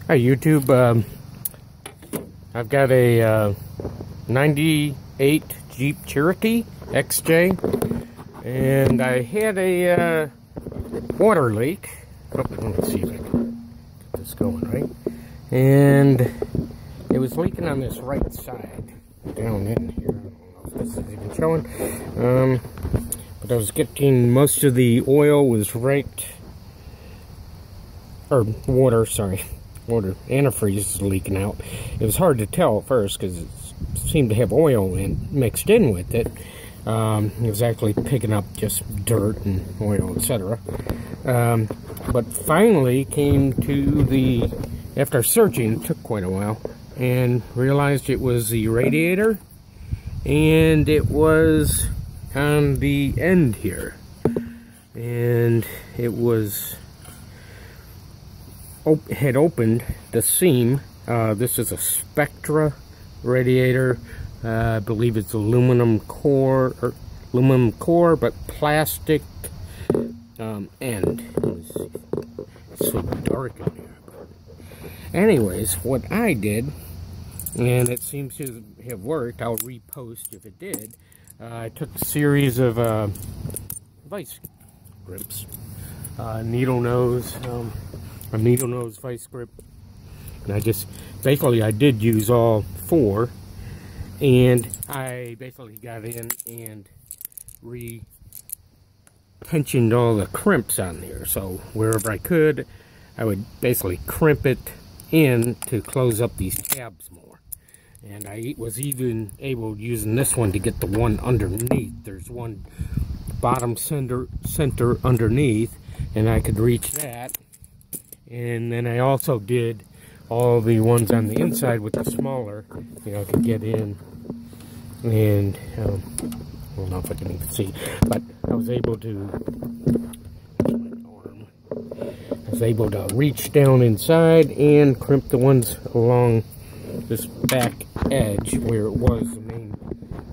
Hi YouTube, I've got a 98 Jeep Cherokee XJ, and I had a water leak. Oh, let's see if I can get this going right. And it was leaking on this right side, down in here. I don't know if this is even showing. But I was getting most of the oil was right, or water, sorry. Water antifreeze is leaking out. It was hard to tell at first because it seemed to have oil mixed in with it. It was actually picking up just dirt and oil, etc. But finally came to the, after searching, it took quite a while, and realized it was the radiator, and it was on the end here, and it was had opened the seam. This is a Spectra Radiator. I believe it's aluminum core, but plastic end. It's so dark in here. Anyways, what I did, and it seems to have worked, I'll repost if it did. I took a series of vise grips, needle nose, a needle nose vice grip, and I just basically I did use all four, and I basically got in and tensioned all the crimps on there. So wherever I could, I would basically crimp it in to close up these tabs more. And I was even able, using this one, to get the one underneath. There's one bottom center underneath, and I could reach that. And then I also did all the ones on the inside with the smaller, you know, I could get in, and I don't know if I can even see, but I was able to, reach down inside and crimp the ones along this back edge where it was the main,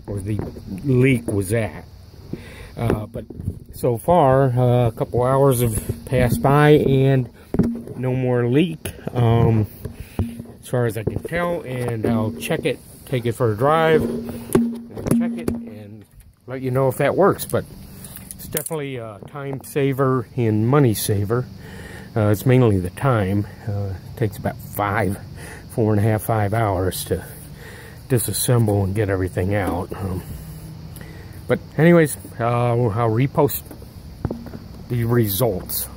where the leak was at. But so far, a couple hours have passed by and no more leak, as far as I can tell, and I'll check it, take it for a drive, and check it, and let you know if that works. But it's definitely a time saver and money saver. It's mainly the time. It takes about 4.5, 5 hours to disassemble and get everything out. But anyways, I'll repost the results.